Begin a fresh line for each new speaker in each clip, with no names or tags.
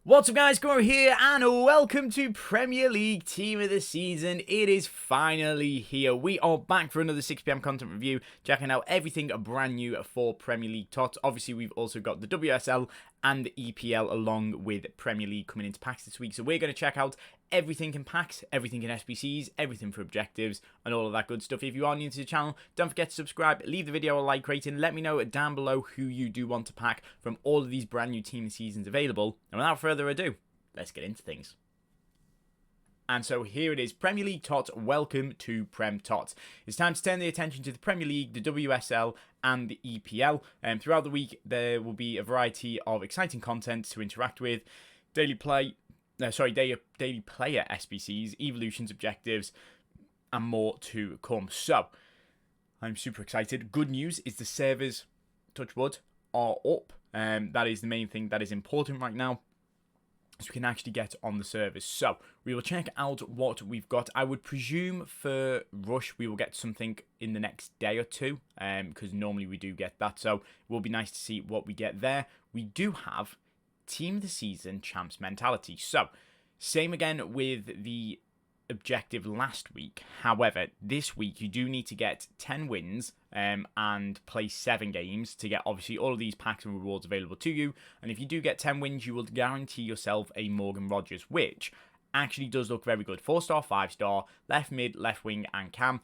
What's up guys, Goro here and welcome to Premier League Team of the Season. It is finally here. We are back for another 6 PM content review, checking out everything brand new for Premier League Tots. Obviously we've also got the WSL and the EPL along with Premier League coming into packs this week. So we're going to check out everything in packs, everything in SBCs, everything for objectives and all of that good stuff. If you are new to the channel, don't forget to subscribe, leave the video a like rating, let me know down below who you do want to pack from all of these brand new Team of the Seasons available. And without further ado, let's get into things. And so here it is, Premier League Tots, welcome to Prem Tots. It's time to turn the attention to the Premier League, the WSL and the EPL. Throughout the week there will be a variety of exciting content to interact with, daily player SBCs, evolutions, objectives and more to come. So I'm super excited. Good news is the servers, touch wood, are up. That is the main thing that is important right now, so we can actually get on the servers. So we will check out what we've got. I would presume for Rush we will get something in the next day or two, because normally we do get that, so it will be nice to see what we get there. We do have Team of the Season Champs mentality, so same again with the objective last week. However, this week you do need to get 10 wins and play 7 games to get obviously all of these packs and rewards available to you. And if you do get 10 wins, you will guarantee yourself a Morgan Rogers, which actually does look very good. 4-star, 5-star, left mid, left wing and cam.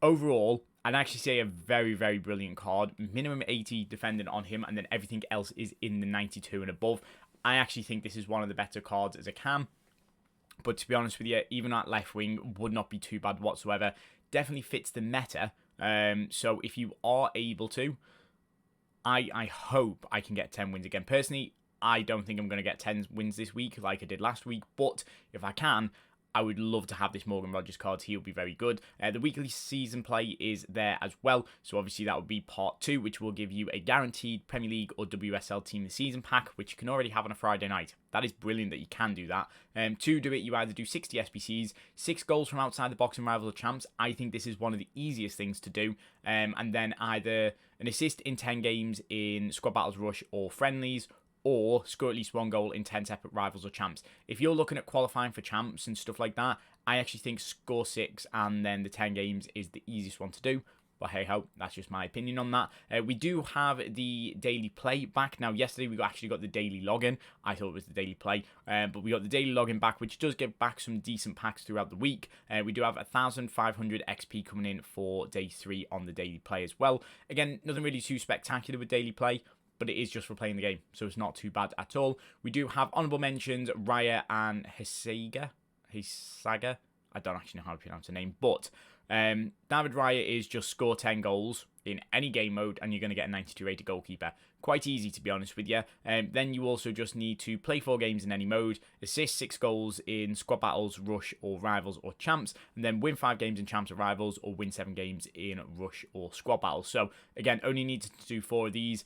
Overall, I'd actually say a very, very brilliant card. Minimum 80 defending on him, and then everything else is in the 92 and above. I actually think this is one of the better cards as a cam. But to be honest with you, even at left wing would not be too bad whatsoever. Definitely fits the meta. So if you are able to, I hope I can get 10 wins again. Personally, I don't think I'm going to get 10 wins this week like I did last week. But if I can, I would love to have this Morgan Rogers card. He'll be very good. The weekly season play is there as well. So obviously that would be part 2, which will give you a guaranteed Premier League or WSL Team of the Season pack, which you can already have on a Friday night. That is brilliant that you can do that. To do it, you either do 60 SBCs, 6 goals from outside the box in Rivals or Champs. I think this is one of the easiest things to do. And then either an assist in 10 games in Squad Battles, Rush or Friendlies, or score at least 1 goal in 10 separate Rivals or Champs. If you're looking at qualifying for Champs and stuff like that, I actually think score 6 and then the 10 games is the easiest one to do. But hey ho, that's just my opinion on that. We do have the daily play back. Now yesterday we actually got the daily login. I thought it was the daily play. But we got the daily login back, which does give back some decent packs throughout the week. We do have 1,500 XP coming in for day 3 on the daily play as well. Again, nothing really too spectacular with daily play, but it is just for playing the game, so it's not too bad at all. We do have honourable mentions, Raya and Hisaga. I don't actually know how to pronounce her name, but David Raya is just score 10 goals in any game mode, and you're going to get a 92 rated goalkeeper. Quite easy, to be honest with you. Then you also just need to play 4 games in any mode, assist 6 goals in Squad Battles, Rush or Rivals or Champs, and then win 5 games in Champs or Rivals, or win 7 games in Rush or Squad Battles. So, again, only need to do 4 of these.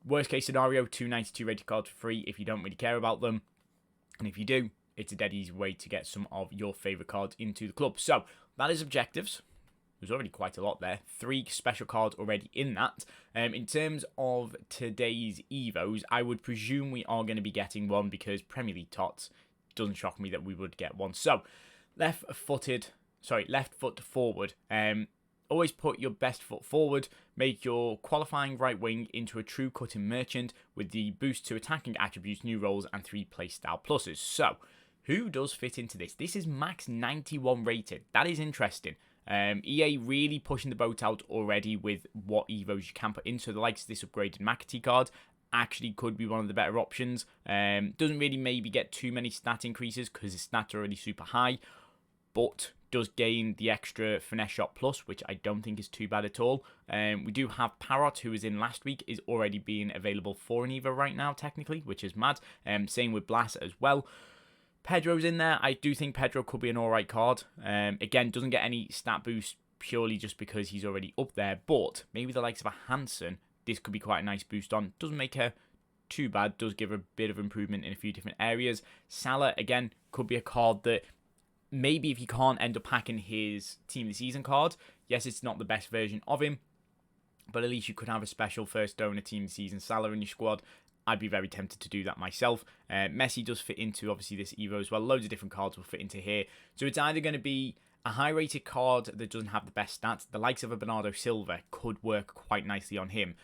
Worst case scenario, 2 92 rated cards for free if you don't really care about them. And if you do, it's a dead easy way to get some of your favourite cards into the club. So, that is objectives. There's already quite a lot there. 3 special cards already in that. In terms of today's Evos, I would presume we are going to be getting one because Premier League Tots doesn't shock me that we would get one. So, left foot forward. Always put your best foot forward, make your qualifying right wing into a true cutting merchant with the boost to attacking attributes, new roles, and 3 playstyle pluses. So, who does fit into this? This is max 91 rated. That is interesting. EA really pushing the boat out already with what Evos you can put in. So the likes of this upgraded McAtee card actually could be one of the better options. Doesn't really maybe get too many stat increases because his stats are already super high, but does gain the extra finesse shot plus, which I don't think is too bad at all. We do have Parrot, who was in last week, is already being available for an Evo right now, technically, which is mad. Same with Blast as well. Pedro's in there. I do think Pedro could be an alright card. Again, doesn't get any stat boost purely just because he's already up there, but maybe the likes of a Hansen, this could be quite a nice boost on. Doesn't make her too bad, does give her a bit of improvement in a few different areas. Salah, again, could be a card that maybe if you can't end up packing his Team of the Season card, yes, it's not the best version of him, but at least you could have a special first donor Team of the Season Salah in your squad. I'd be very tempted to do that myself. Messi does fit into, obviously, this Evo as well. Loads of different cards will fit into here. So it's either going to be a high-rated card that doesn't have the best stats. The likes of a Bernardo Silva could work quite nicely on him.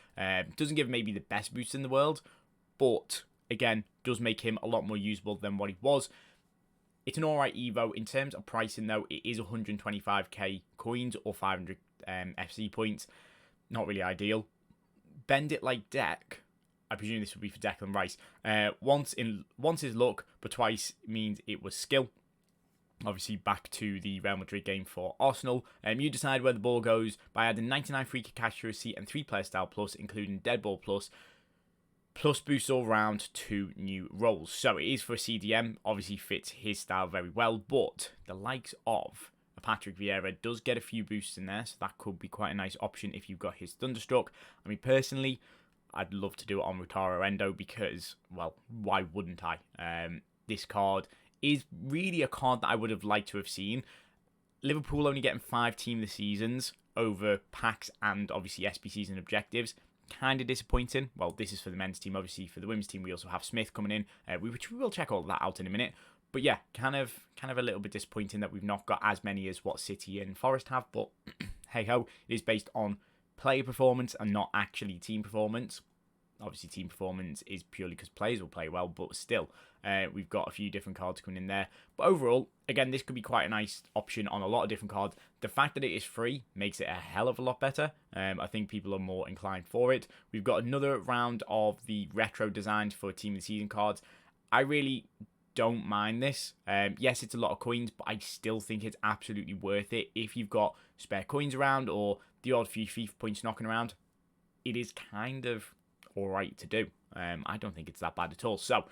Doesn't give maybe the best boost in the world, but, again, does make him a lot more usable than what he was. It's an alright Evo. In terms of pricing, though, it is 125k coins or 500 FC points. Not really ideal. Bend it like deck. I presume this would be for Declan Rice. Once is luck, but twice means it was skill. Obviously, back to the Real Madrid game for Arsenal. You decide where the ball goes by adding 99 free kick accuracy and 3 player style plus, including dead ball plus boosts all round 2 new roles. So it is for a CDM, obviously fits his style very well, but the likes of a Patrick Vieira does get a few boosts in there, so that could be quite a nice option if you've got his Thunderstruck. I mean, personally, I'd love to do it on Rutaro Endo because, well, why wouldn't I? This card is really a card that I would have liked to have seen. Liverpool only getting 5 team of the seasons over packs and obviously SBCs and objectives. Kind of disappointing. Well, this is for the men's team. Obviously, for the women's team, we also have Smith coming in, which we will check all of that out in a minute. But yeah, kind of a little bit disappointing that we've not got as many as what City and Forest have. But hey ho, it is based on player performance and not actually team performance. Obviously, team performance is purely because players will play well, but still, we've got a few different cards coming in there. But overall, again, this could be quite a nice option on a lot of different cards. The fact that it is free makes it a hell of a lot better. I think people are more inclined for it. We've got another round of the retro designs for Team of the Season cards. I really don't mind this. Yes, it's a lot of coins, but I still think it's absolutely worth it. If you've got spare coins around or the odd few FIFA points knocking around, it is kind of alright to do. I don't think it's that bad at all. So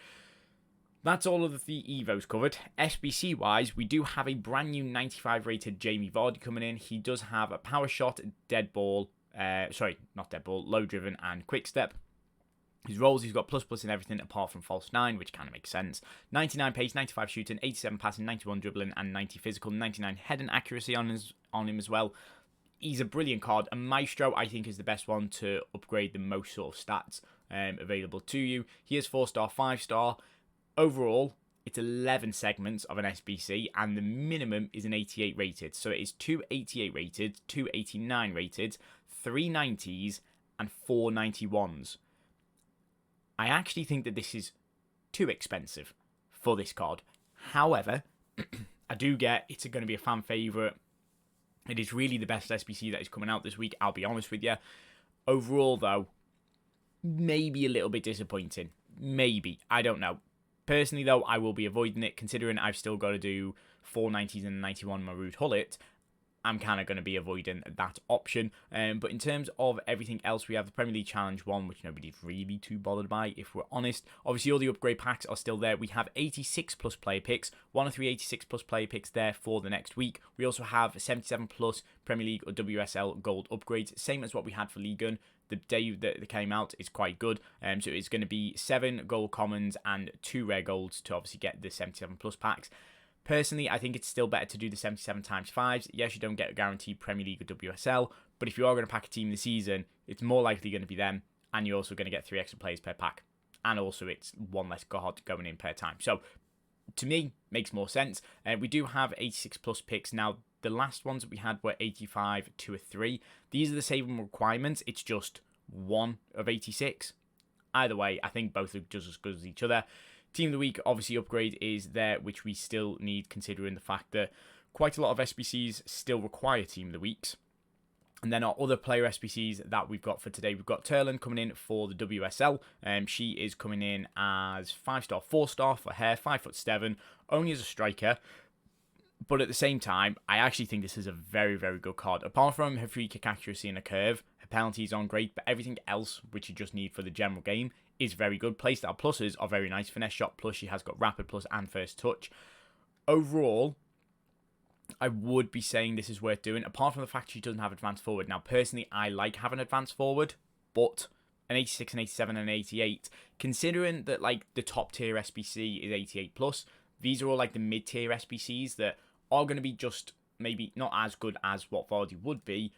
that's all of the Evos covered. SBC wise, we do have a brand new 95 rated Jamie Vardy coming in. He does have a power shot, dead ball, low driven and quick step. His rolls, he's got plus in everything apart from false 9, which kind of makes sense. 99 pace, 95 shooting, 87 passing, 91 dribbling and 90 physical, 99 head and accuracy on him as well. He's a brilliant card, and Maestro, I think, is the best one to upgrade the most sort of stats available to you. He is 4-star, 5-star. Overall, it's 11 segments of an SBC, and the minimum is an 88 rated. So it is 2 88 rated, 2 89 rated, 3 90s, and 4 91s. I actually think that this is too expensive for this card. However, I do get it's going to be a fan favourite. It is really the best SBC that is coming out this week, I'll be honest with you. Overall, though, maybe a little bit disappointing. Maybe. I don't know. Personally, though, I will be avoiding it, considering I've still got to do 490s and 91 Marut Hullet. I'm kind of going to be avoiding that option. But in terms of everything else, we have the Premier League Challenge 1, which nobody's really too bothered by, if we're honest. Obviously, all the upgrade packs are still there. We have 86 plus player picks, 1 of 3 86 plus player picks there for the next week. We also have 77 plus Premier League or WSL gold upgrades, same as what we had for Ligue 1. The day that they came out is quite good. So it's going to be 7 gold commons and 2 rare golds to obviously get the 77 plus packs. Personally, I think it's still better to do the 77 times 5s. Yes, you don't get a guaranteed Premier League or WSL, but if you are going to pack a team in the season, it's more likely going to be them, and you're also going to get 3 extra players per pack. And also, it's 1 less card going in per time. So, to me, makes more sense. We do have 86 plus picks. Now, the last ones that we had were 85, 2 or 3. These are the same requirements. It's just 1 of 86. Either way, I think both are just as good as each other. Team of the Week, obviously, upgrade is there, which we still need, considering the fact that quite a lot of SBCs still require Team of the Weeks. And then our other player SBCs that we've got for today, we've got Turlin coming in for the WSL. She is coming in as 5-star, 4-star for her, 5'7", only as a striker. But at the same time, I actually think this is a very, very good card. Apart from her free kick accuracy and a curve, her penalties aren't great, but everything else, which you just need for the general game, is very good. Playstyle pluses are very nice. Finesse shot plus, she has got rapid plus and first touch. Overall, I would be saying this is worth doing, apart from the fact she doesn't have advanced forward. Now, personally, I like having advanced forward, but an 86, an 87, and an 88, considering that like the top tier SBC is 88 plus, these are all like the mid tier SBCs that are going to be just maybe not as good as what Vardy would be,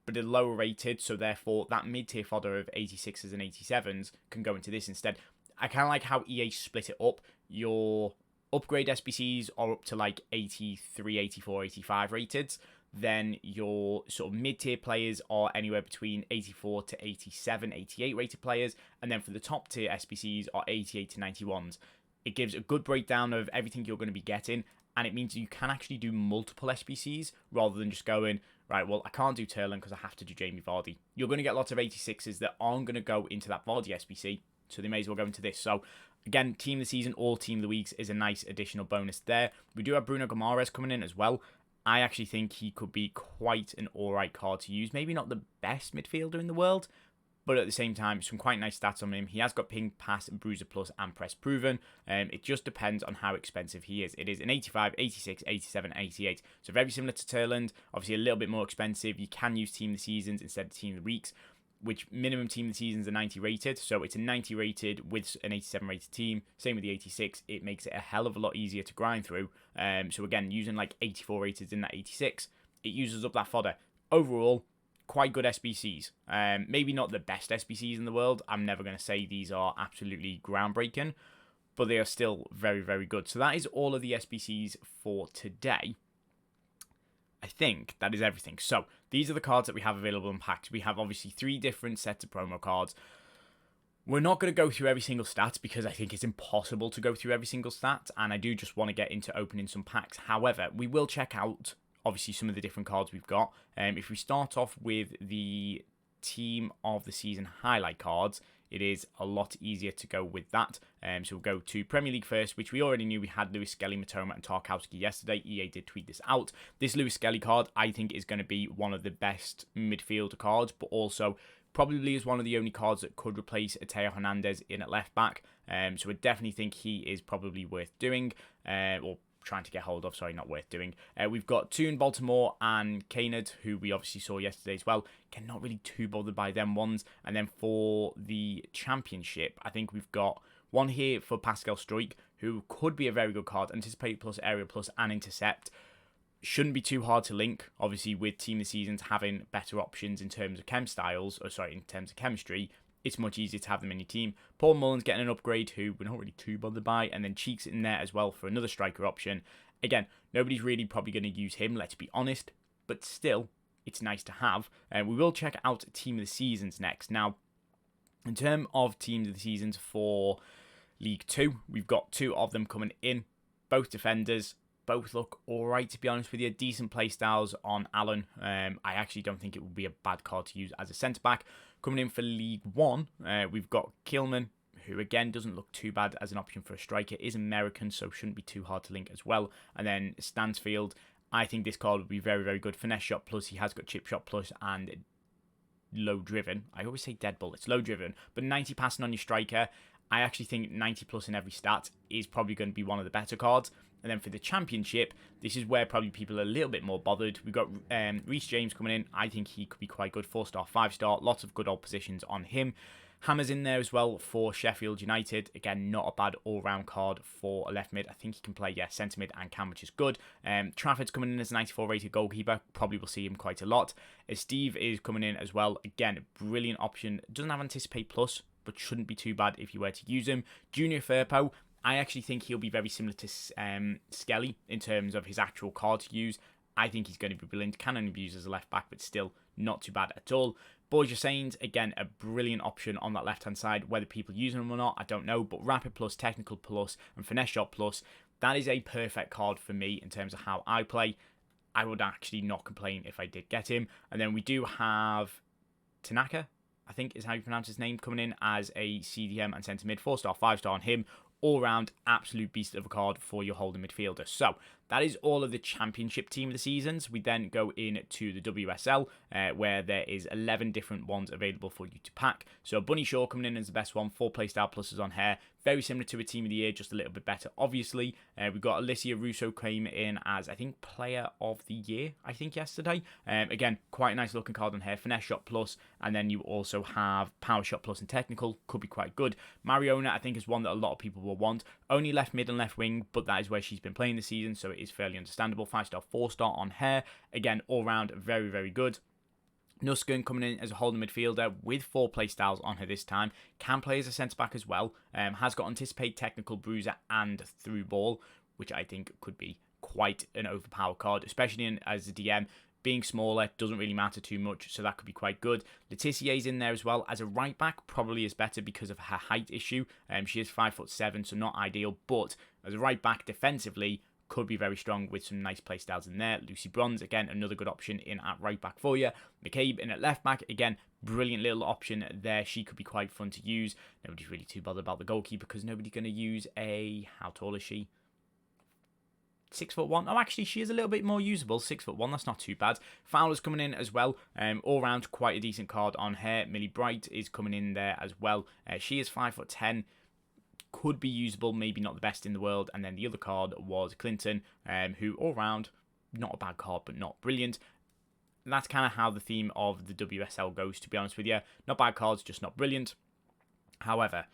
but they're lower rated, so therefore that mid-tier fodder of 86s and 87s can go into this instead. I kind of like how EA split it up. Your upgrade SBCs are up to like 83, 84, 85 rated. Then your sort of mid-tier players are anywhere between 84 to 87, 88 rated players. And then for the top tier SBCs are 88 to 91s. It gives a good breakdown of everything you're going to be getting. And it means you can actually do multiple SBCs rather than just going, right, well, I can't do Turlin because I have to do Jamie Vardy. You're going to get lots of 86s that aren't going to go into that Vardy SBC. So they may as well go into this. So again, Team of the Season or Team of the Weeks is a nice additional bonus there. We do have Bruno Guimaraes coming in as well. I actually think he could be quite an alright card to use. Maybe not the best midfielder in the world, but at the same time, some quite nice stats on him. He has got ping, pass, bruiser plus, and press proven. It just depends on how expensive he is. It is an 85, 86, 87, 88. So very similar to Turland. Obviously a little bit more expensive. You can use Team of the Seasons instead of Team of the Weeks, which minimum Team of the Seasons are 90 rated. So it's a 90 rated with an 87 rated team. Same with the 86. It makes it a hell of a lot easier to grind through. So again, using like 84 rated in that 86, it uses up that fodder. Overall, quite good SBCs. Maybe not the best SBCs in the world. I'm never going to say these are absolutely groundbreaking, but they are still very, very good. So that is all of the SBCs for today. I think that is everything. So these are the cards that we have available in packs. We have obviously 3 different sets of promo cards. We're not going to go through every single stat because I think it's impossible to go through every single stat, and I do just want to get into opening some packs. However, we will check out obviously some of the different cards we've got. If we start off with the Team of the Season highlight cards, it is a lot easier to go with that. So we'll go to Premier League first, which we already knew we had Lewis Skelly, Matoma, and Tarkowski yesterday. EA did tweet this out. This Lewis Skelly card, I think, is going to be one of the best midfielder cards, but also probably is one of the only cards that could replace Ateo Hernandez in at left back. So I definitely think he is probably worth doing, or trying to get hold of, sorry, not worth doing. We've got Toon, Baltimore, and Kaynard, who we obviously saw yesterday as well. Again, not really too bothered by them ones. And then for the Championship, I think we've got one here for Pascal Struijk, who could be a very good card. Anticipate plus, Area plus, and Intercept. Shouldn't be too hard to link, obviously, with Team of the Seasons having better options in terms of chem styles, or sorry, in terms of chemistry. It's much easier to have them in your team. Paul Mullins getting an upgrade, who we're not really too bothered by. And then Cheeks in there as well for another striker option. Again, nobody's really probably going to use him, let's be honest. But still, it's nice to have. We will check out Team of the Seasons next. Now, in terms of Teams of the Seasons for League 2, we've got 2 of them coming in. Both defenders. Both look alright, to be honest with you. Decent play styles on Allen. I actually don't think it would be a bad card to use as a centre-back. Coming in for League 1, we've got Kilman, who again doesn't look too bad as an option for a striker. Is American, so shouldn't be too hard to link as well. And then Stansfield, I think this card would be very, very good. Finesse shot plus, he has got chip shot plus and low driven. I always say deadbolt, it's low driven. But 90 passing on your striker, I actually think 90 plus in every stat is probably going to be one of the better cards. And then for the Championship, this is where probably people are a little bit more bothered. We've got Reece James coming in. I think he could be quite good. 4-star, 5-star. Lots of good old positions on him. Hammer's in there as well for Sheffield United. Again, not a bad all-round card for a left mid. I think he can play, yeah, centre mid and cam, which is good. Trafford's coming in as a 94 rated goalkeeper. Probably will see him quite a lot. Steve is coming in as well. Again, brilliant option. Doesn't have Anticipate Plus, but shouldn't be too bad if you were to use him. Junior Firpo, I actually think he'll be very similar to Skelly in terms of his actual card to use. I think he's going to be brilliant. Can only be used as a left back, but still not too bad at all. Borja Sainz, again, a brilliant option on that left-hand side. Whether people use him or not, I don't know. But Rapid Plus, Technical Plus, and Finesse Shot Plus, that is a perfect card for me in terms of how I play. I would actually not complain if I did get him. And then we do have Tanaka, I think is how you pronounce his name, coming in as a CDM and centre mid. 4-star, 5-star on him. All-round absolute beast of a card for your holding midfielder. So that is all of the Championship Team of the Seasons. We then go into the WSL, where there is 11 different ones available for you to pack. So Bunny Shaw coming in as the best one. 4 playstyle pluses on her. Very similar to a Team of the Year, just a little bit better, obviously. We've got Alicia Russo came in as, I think, Player of the Year, I think, yesterday. Again, quite a nice looking card on her. Finesse Shot Plus, and then you also have Power Shot Plus and Technical. Could be quite good. Mariona, I think, is one that a lot of people will want. Only left mid and left wing, but that is where she's been playing this season, so it is fairly understandable. 5-star, 4-star on her. Again, all round, very, very good. Nuskin coming in as a holding midfielder with 4 playstyles on her this time. Can play as a centre-back as well. Has got anticipate, technical, bruiser and through ball, which I think could be quite an overpowered card, especially as a DM. Being smaller doesn't really matter too much, so that could be quite good. Letizier's in there as well. As a right back, probably is better because of her height issue. She is 5'7", so not ideal, but as a right back defensively, could be very strong with some nice playstyles in there. Lucy Bronze, again, another good option in at right back for you. McCabe in at left back, again, brilliant little option there. She could be quite fun to use. Nobody's really too bothered about the goalkeeper because nobody's going to use a... How tall is she? 6'1". Oh, actually, she is a little bit more usable. 6'1". That's not too bad. Fowler's coming in as well. All round, quite a decent card on her. Millie Bright is coming in there as well. She is 5'10". Could be usable, maybe not the best in the world. And then the other card was Clinton, who all round, not a bad card, but not brilliant. And that's kind of how the theme of the WSL goes, to be honest with you. Not bad cards, just not brilliant. However,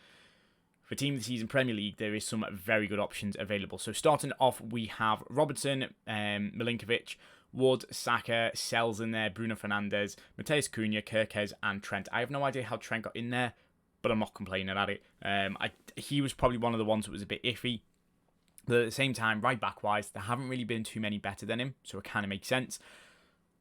for Team of the Season Premier League, there is some very good options available. So starting off, we have Robertson, Milinkovic, Wood, Saka, Sells in there, Bruno Fernandes, Mateus Cunha, Kirkes, and Trent. I have no idea how Trent got in there, but I'm not complaining at it. He was probably one of the ones that was a bit iffy. But at the same time, right back-wise, there haven't really been too many better than him, so it kind of makes sense.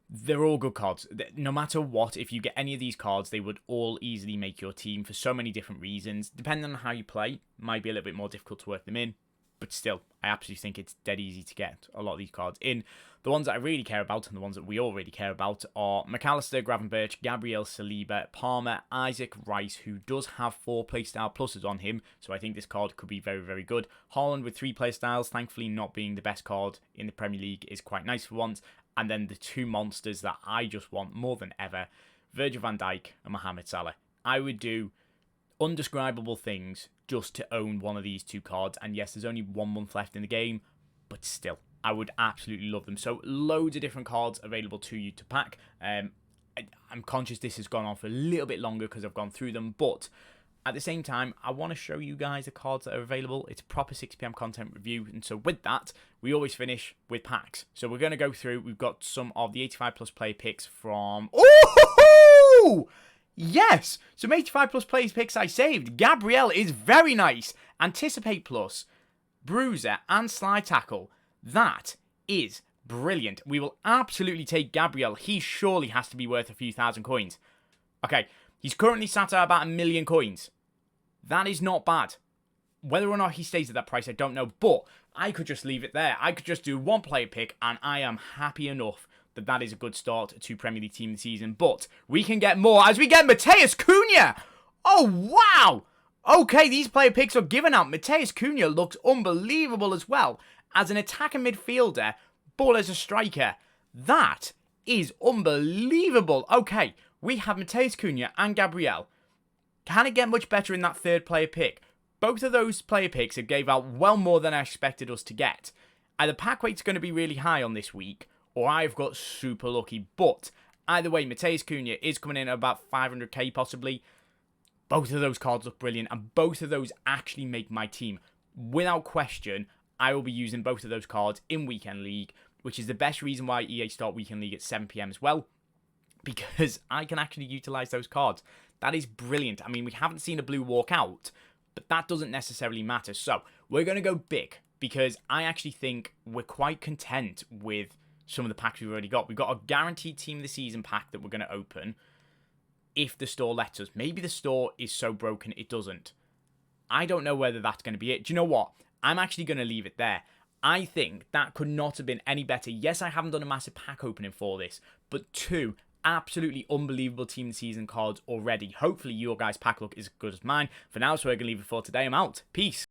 They're all good cards. No matter what, if you get any of these cards, they would all easily make your team for so many different reasons. Depending on how you play, might be a little bit more difficult to work them in. But still, I absolutely think it's dead easy to get a lot of these cards in. The ones that I really care about, and the ones that we all really care about, are McAllister, Gravenberch, Gabrielle Saliba, Palmer, Isaac Rice, who does have 4 playstyle pluses on him, so I think this card could be very, very good. Haaland with 3 playstyles, thankfully not being the best card in the Premier League, is quite nice for once. And then the 2 monsters that I just want more than ever, Virgil van Dijk and Mohamed Salah. I would do undescribable things just to own one of these 2 cards. And yes, there's only 1 month left in the game, but still, I would absolutely love them. So loads of different cards available to you to pack. I'm conscious this has gone on for a little bit longer because I've gone through them, but at the same time, I want to show you guys the cards that are available. It's a proper 6 PM content review, and so with that, we always finish with packs. So we're going to go through, we've got some of the 85 plus player picks from... Ooh! Yes! Some 85 plus players picks I saved. Gabrielle is very nice. Anticipate plus, Bruiser, and Slide Tackle. That is brilliant. We will absolutely take Gabrielle. He surely has to be worth a few thousand coins. Okay, he's currently sat at about 1 million coins. That is not bad. Whether or not he stays at that price, I don't know. But I could just leave it there. I could just do 1 player pick, and I am happy enough that that is a good start to Premier League Team of the Season. But we can get more as we get Mateus Cunha. Oh, wow. Okay, these player picks are given out. Mateus Cunha looks unbelievable as well. As an attacker midfielder, but as a striker. That is unbelievable. Okay, we have Mateus Cunha and Gabrielle. Can it get much better in that 3rd player pick? Both of those player picks have gave out well more than I expected us to get. Either pack weight's going to be really high on this week, or I've got super lucky. But either way, Mateus Cunha is coming in at about 500k possibly. Both of those cards look brilliant, and both of those actually make my team. Without question, I will be using both of those cards in Weekend League, which is the best reason why EA start Weekend League at 7 PM as well, because I can actually utilise those cards. That is brilliant. I mean, we haven't seen a blue walk out, but that doesn't necessarily matter. So we're going to go big, because I actually think we're quite content with some of the packs we've already got. We've got a guaranteed Team of the Season pack that we're going to open if the store lets us. Maybe the store is so broken it doesn't. I don't know whether that's going to be it. Do you know what? I'm actually going to leave it there. I think that could not have been any better. Yes, I haven't done a massive pack opening for this, but 2 absolutely unbelievable Team of the Season cards already. Hopefully your guys' pack luck is as good as mine. For now, so we're going to leave it for today. I'm out. Peace.